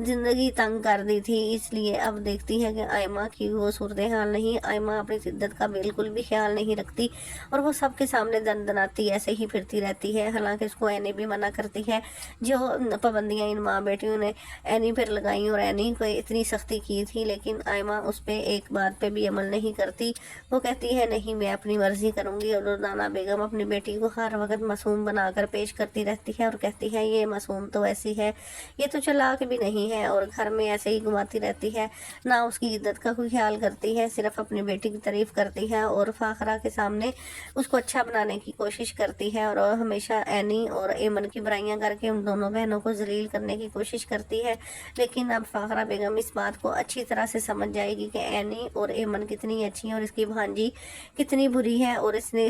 زندگی تنگ کر دی تھی، اس لیے اب دیکھتی ہے کہ آئمہ کی وہ صورتحال نہیں، آئمہ اپنی شدت کا بالکل بھی خیال نہیں رکھتی اور وہ سب کے سامنے دندناتی ایسے ہی پھرتی رہتی ہے۔ حالانکہ اس کو اینی بھی منع کرتی ہے، جو پابندیاں ان ماں بیٹیوں نے اینی پر لگائیں اور اینی کو اتنی سختی کی تھی، لیکن آئمہ اس پہ ایک بات پہ بھی عمل نہیں کرتی۔ وہ کہتی ہے نہیں میں اپنی مرضی کروں گی، اور دردانہ بیگم اپنی بیٹی کو ہر وقت معصوم بنا کر پیش کرتی رہتی ہے اور کہتی ہے یہ معصوم تو ایسی ہے، یہ تو چلاک بھی نہیں ہے اور گھر میں ایسے ہی گھماتی رہتی ہے، نہ اس کی عزت کا کوئی خیال کرتی ہے، صرف اپنی بیٹی کی تعریف کرتی ہے اور فاخرہ کے سامنے اس کو اچھا بنانے کی کوشش کرتی ہے اور ہمیشہ اینی اور ایمن کی برائیاں کر کے ان دونوں بہنوں کو ذلیل کرنے کی کوشش کرتی ہے۔ لیکن اب فاخرہ بیگم اس بات کو اچھی طرح سے سمجھ جائے گی کہ اینی اور ایمن کتنی اچھی ہیں اور اس کی بھانجی کتنی بری ہے اور اس نے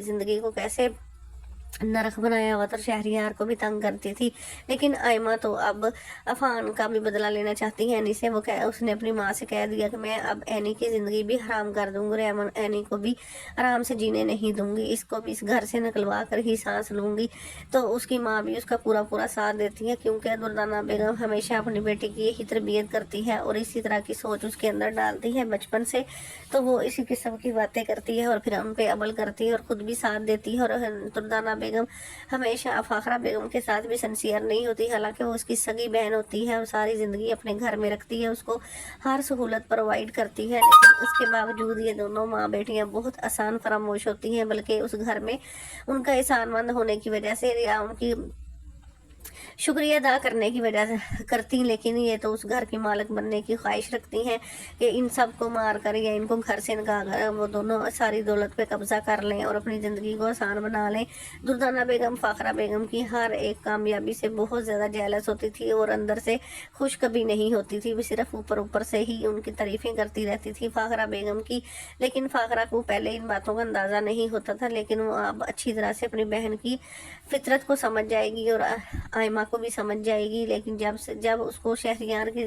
زندگی کو کیسے نرک بنایا ہوا تھا، شہریار کو بھی تنگ کرتی تھی۔ لیکن آئمہ تو اب عفان کا بھی بدلہ لینا چاہتی ہے اینی سے، اس نے اپنی ماں سے کہہ دیا کہ میں اب اینی کی زندگی بھی حرام کر دوں گی اور اینی کو بھی آرام سے جینے نہیں دوں گی، اس کو بھی اس گھر سے نکلوا کر ہی سانس لوں گی۔ تو اس کی ماں بھی اس کا پورا ساتھ دیتی ہے، کیونکہ دردانہ بیگم ہمیشہ اپنی بیٹی کی یہی تربیت کرتی ہے اور اسی طرح کی سوچ اس کے اندر ڈالتی ہے بچپن سے، تو وہ اسی قسم کی باتیں کرتی ہے اور پھر ان پہ عمل کرتی ہے اور خود بھی ساتھ دیتی ہے۔ اور دردانہ بیگم ہمیشہ فاخرہ بیگم کے ساتھ بھی سنسیئر نہیں ہوتی، حالانکہ وہ اس کی سگی بہن ہوتی ہے اور ساری زندگی اپنے گھر میں رکھتی ہے، اس کو ہر سہولت پرووائڈ کرتی ہے، لیکن اس کے باوجود یہ دونوں ماں بیٹیاں بہت آسان فراموش ہوتی ہیں، بلکہ اس گھر میں ان کا احسان مند ہونے کی وجہ سے یا ان کی شکریہ ادا کرنے کی وجہ سے کرتی، لیکن یہ تو اس گھر کی مالک بننے کی خواہش رکھتی ہیں کہ ان سب کو مار کر یا ان کو گھر سے نکال کر وہ دونوں ساری دولت پہ قبضہ کر لیں اور اپنی زندگی کو آسان بنا لیں۔ دردانہ بیگم فاخرہ بیگم کی ہر ایک کامیابی سے بہت زیادہ جیلس ہوتی تھی اور اندر سے خوش کبھی نہیں ہوتی تھی، وہ صرف اوپر سے ہی ان کی تعریفیں کرتی رہتی تھی فاخرہ بیگم کی، لیکن فاخرہ کو پہلے ان باتوں کا اندازہ نہیں ہوتا تھا، لیکن وہ اب اچھی طرح سے اپنی بہن کی فطرت کو سمجھ جائے گی اور آئمہ کو بھی سمجھ جائے گی۔ لیکن جب اس کو شہریار کی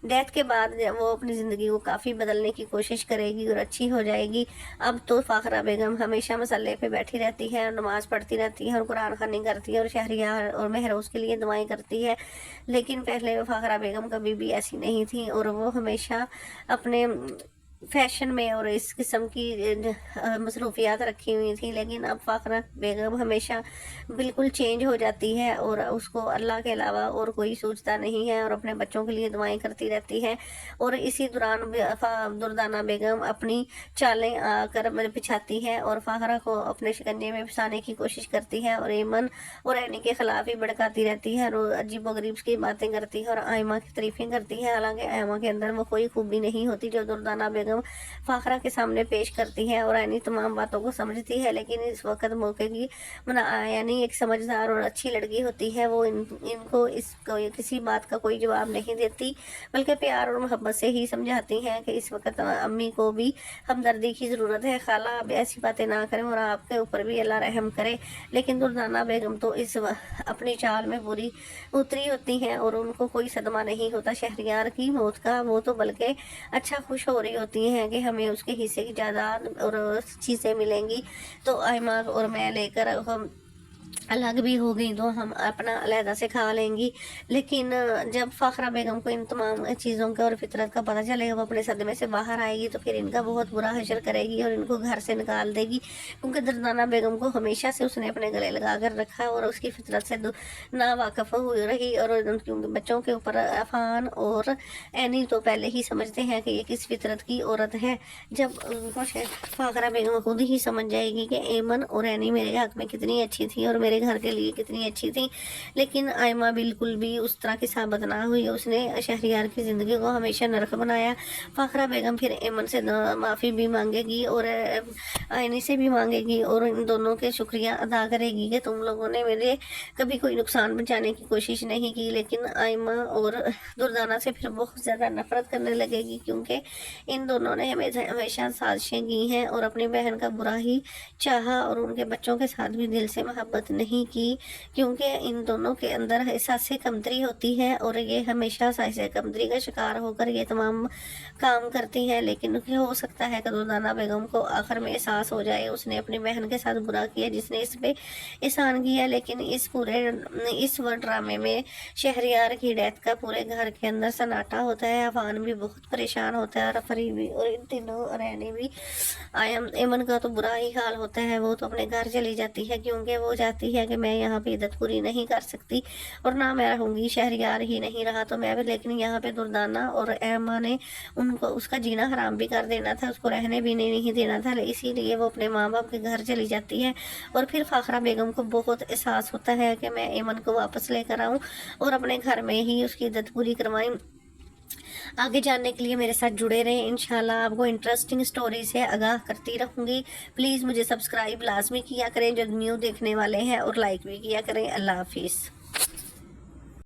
ڈیتھ کے بعد وہ اپنی زندگی کو کافی بدلنے کی کوشش کرے گی اور اچھی ہو جائے گی۔ اب تو فاخرہ بیگم ہمیشہ مسلح پہ بیٹھی رہتی ہے اور نماز پڑھتی رہتی ہے اور قرآن خوانی کرتی ہے اور شہریار اور مہروز کے لیے دعائیں کرتی ہے، لیکن پہلے فاخرہ بیگم کبھی بھی ایسی نہیں تھی اور وہ ہمیشہ اپنے فیشن میں اور اس قسم کی مصروفیات رکھی ہوئی تھی، لیکن اب فاخرہ بیگم ہمیشہ بالکل چینج ہو جاتی ہے اور اس کو اللہ کے علاوہ اور کوئی سوچتا نہیں ہے اور اپنے بچوں کے لیے دعائیں کرتی رہتی ہے، اور اسی دوران دردانہ بیگم اپنی چالیں آ کر بچھاتی ہے اور فاخرہ کو اپنے شکنجے میں پھنسانے کی کوشش کرتی ہے اور ایمن اور اینی کے خلاف ہی بھڑکاتی رہتی ہے اور عجیب و غریب کی باتیں کرتی ہے اور آئمہ کی تعریفیں کرتی ہے، حالانکہ آئمہ کے اندر وہ کوئی خوبی نہیں ہوتی جو دردانہ بیگم فاخرہ کے سامنے پیش کرتی ہے اور اینی تمام باتوں کو سمجھتی ہے، لیکن اس وقت موقع کی یعنی ایک سمجھدار اور اچھی لڑکی ہوتی ہے، وہ ان کو کسی بات کا کوئی جواب نہیں دیتی بلکہ پیار اور محبت سے ہی سمجھاتی ہیں کہ اس وقت امی کو بھی ہمدردی کی ضرورت ہے، خالہ اب ایسی باتیں نہ کریں اور آپ کے اوپر بھی اللہ رحم کرے۔ لیکن دردانہ بیگم تو اس اپنی چال میں پوری اتری ہوتی ہیں اور ان کو کوئی صدمہ نہیں ہوتا شہریار کی موت کا، وہ تو بلکہ اچھا خوش ہو رہی ہوتی ہیں کہ ہمیں اس کے حصے کی جائیداد اور چیزیں ملیں گی، تو آئمہ اور میں لے کر ہم الگ بھی ہو گئی تو ہم اپنا علیحدہ سے کھا لیں گی۔ لیکن جب فاخرہ بیگم کو ان تمام چیزوں کا اور فطرت کا پتہ چلے گا، وہ اپنے صدمے سے باہر آئے گی تو پھر ان کا بہت برا حشر کرے گی اور ان کو گھر سے نکال دے گی، کیونکہ دردانہ بیگم کو ہمیشہ سے اس نے اپنے گلے لگا کر رکھا اور اس کی فطرت سے نا واقف ہوئی رہی، اور بچوں کے اوپر عفان اور اینی تو پہلے ہی سمجھتے ہیں کہ یہ کس فطرت کی عورت ہے۔ جب ان کو فاخرہ بیگم خود ہی سمجھ جائے گی کہ ایمن اور اینی میرے حق میں کتنی اچھی تھی اور میرے گھر کے لیے کتنی اچھی تھی، لیکن آئمہ بالکل بھی اس طرح کی ثابت نہ ہوئی، اس نے شہریار کی زندگی کو ہمیشہ نرک بنایا۔ فاخرہ بیگم پھر ایمن سے معافی بھی مانگے گی اور آئینی سے بھی مانگے گی اور ان دونوں کے شکریہ ادا کرے گی کہ تم لوگوں نے میرے کبھی کوئی نقصان پہنچانے کی کوشش نہیں کی، لیکن آئمہ اور دردانہ سے پھر بہت زیادہ نفرت کرنے لگے گی، کیونکہ ان دونوں نے ہمیشہ سازشیں کی ہیں اور اپنی بہن کا برا ہی چاہا اور ان کے بچوں کے ساتھ بھی دل سے محبت نہیں نہیں کی کیونکہ ان دونوں کے اندر احساس کمتری ہوتی ہے اور یہ ہمیشہ احساس کمتری کا شکار ہو کر یہ تمام کام کرتی ہیں، لیکن ہو سکتا ہے کہ دردانہ بیگم کو آخر میں احساس ہو جائے اس نے اپنی بہن کے ساتھ برا کیا جس نے اس پہ احسان کیا، لیکن اس ڈرامے میں شہریار کی ڈیتھ کا پورے گھر کے اندر سناٹا ہوتا ہے، عفان بھی بہت پریشان ہوتا ہے اور افری بھی، اور ان تینوں رہنے بھی ایمن کا تو برا ہی حال ہوتا ہے۔ وہ تو اپنے گھر چلی جاتی ہے کیونکہ وہ چاہتی ہے کہ میں یہاں پہ عدت پوری نہیں کر سکتی اور نہ میں رہوں گی، شہریار ہی نہیں رہا تو میں بھی، لیکن یہاں پہ دردانہ اور ایما نے ان کو اس کا جینا حرام بھی کر دینا تھا، اس کو رہنے بھی نہیں دینا تھا، اسی لیے وہ اپنے ماں باپ کے گھر چلی جاتی ہے۔ اور پھر فاخرہ بیگم کو بہت احساس ہوتا ہے کہ میں ایمن کو واپس لے کر آؤں اور اپنے گھر میں ہی اس کی عدت پوری کروائیں۔ آگے جاننے کے لیے میرے ساتھ جڑے رہیں، انشاءاللہ آپ کو انٹرسٹنگ سٹوری سے آگاہ کرتی رہوں گی۔ پلیز مجھے سبسکرائب لازمی کیا کریں جو نیو دیکھنے والے ہیں، اور لائک بھی کیا کریں۔ اللہ حافظ۔